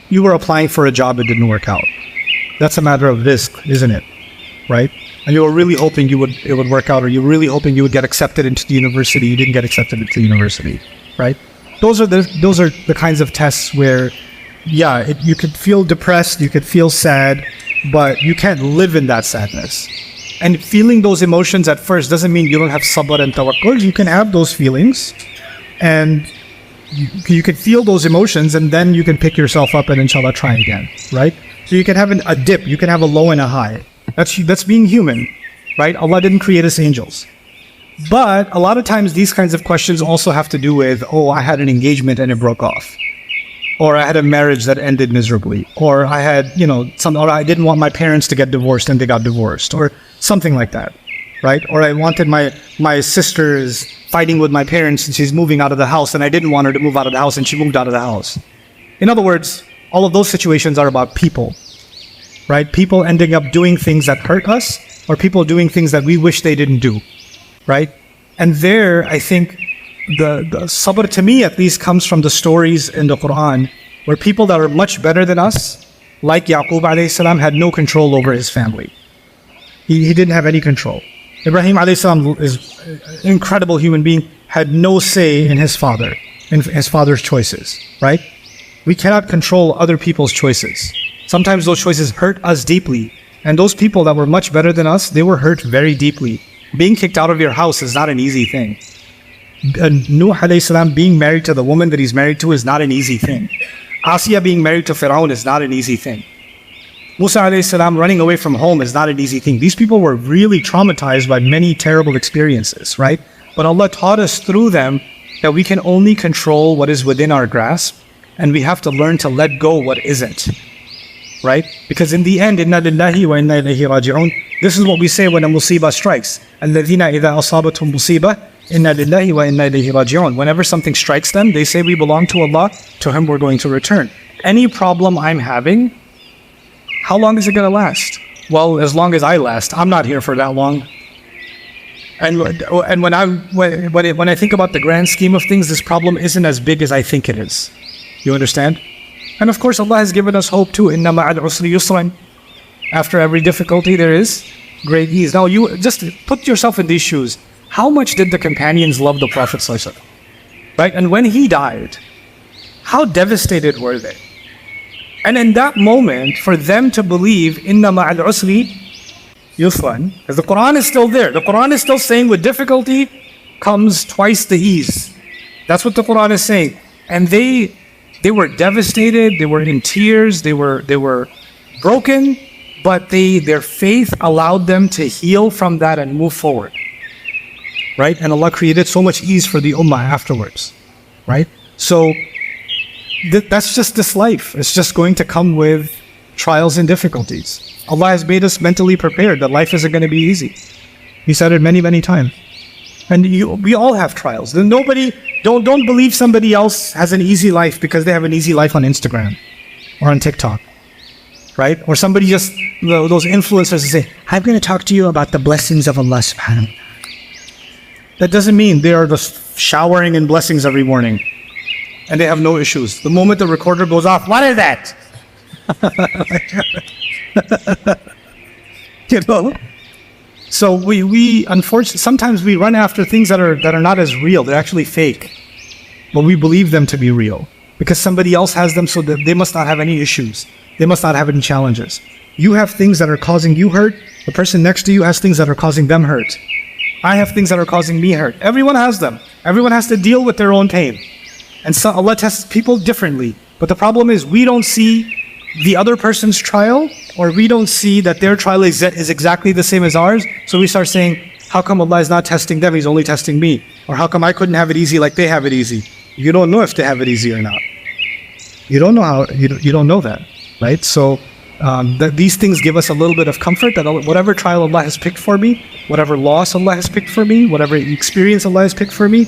you were applying for a job, it didn't work out. That's a matter of risk, isn't it? Right? And you were really hoping it would work out, or you were really hoping you would get accepted into the university. You didn't get accepted into the university, right? Those are the kinds of tests where, yeah, you could feel depressed, you could feel sad, but you can't live in that sadness. And feeling those emotions at first doesn't mean you don't have sabr and tawakkul. You can have those feelings, and you can feel those emotions, and then you can pick yourself up and inshallah try again, right? So you can have a dip, you can have a low and a high. That's being human, right? Allah didn't create us angels. But a lot of times these kinds of questions also have to do with, oh, I had an engagement and it broke off. Or I had a marriage that ended miserably. Or I had, or I didn't want my parents to get divorced and they got divorced. Or something like that, right? Or I wanted my sister is fighting with my parents and she's moving out of the house and I didn't want her to move out of the house and she moved out of the house. In other words, all of those situations are about people, right? People ending up doing things that hurt us, or people doing things that we wish they didn't do, right? And there, I think, the sabr, to me at least, comes from the stories in the Quran where people that are much better than us, like Yaqub alayhi salam, had no control over his family. He didn't have any control. Ibrahim alayhi salam is an incredible human being, had no say in his father's choices, right? We cannot control other people's choices. Sometimes those choices hurt us deeply. And those people that were much better than us, they were hurt very deeply. Being kicked out of your house is not an easy thing. And Nuh alayhi salam being married to the woman that he's married to is not an easy thing. Asiya being married to Fir'aun is not an easy thing. Musa alayhi salam running away from home is not an easy thing. These people were really traumatized by many terrible experiences, right? But Allah taught us through them that we can only control what is within our grasp, and we have to learn to let go what isn't. Right? Because in the end, inna lillahi wa inna ilayhi raji'un. This is what we say when a musibah strikes. Alladhina idha asabathum musibah, inna lillahi wa inna ilayhi raji'un. Whenever something strikes them, they say we belong to Allah, to Him we're going to return. Any problem I'm having, how long is it going to last? Well, as long as I last. I'm not here for that long. And when I think about the grand scheme of things, this problem isn't as big as I think it is. You understand? And of course, Allah has given us hope too. Inna ma'al usri yusran. After every difficulty, there is great ease. Now, you just put yourself in these shoes. How much did the companions love the Prophet ﷺ? Right? And when he died, how devastated were they? And in that moment, for them to believe, Inna ma'al usri yusran, because the Quran is still there. The Quran is still saying with difficulty comes twice the ease. That's what the Quran is saying. And they were devastated, they were in tears, they were broken, but their faith allowed them to heal from that and move forward. Right? And Allah created so much ease for the ummah afterwards. Right? So that's just this life. It's just going to come with trials and difficulties. Allah has made us mentally prepared that life isn't going to be easy. He said it many, many times. And we all have trials. Don't believe somebody else has an easy life because they have an easy life on Instagram or on TikTok, right? Or somebody just, those influencers say, I'm going to talk to you about the blessings of Allah subhanahu wa ta'ala. That doesn't mean they are just showering in blessings every morning and they have no issues. The moment the recorder goes off, what is that? You know? So we unfortunately, sometimes we run after things that are not as real. They're actually fake. But we believe them to be real. Because somebody else has them, so that they must not have any issues. They must not have any challenges. You have things that are causing you hurt. The person next to you has things that are causing them hurt. I have things that are causing me hurt. Everyone has them. Everyone has to deal with their own pain. And so Allah tests people differently. But the problem is we don't see the other person's trial, or we don't see that their trial is exactly the same as ours. So we start saying, how come Allah is not testing them, He's only testing me? Or how come I couldn't have it easy like they have it easy? You don't know if they have it easy or not. You don't know how, you don't know that, right? So these things give us a little bit of comfort that whatever trial Allah has picked for me, whatever loss Allah has picked for me, whatever experience Allah has picked for me,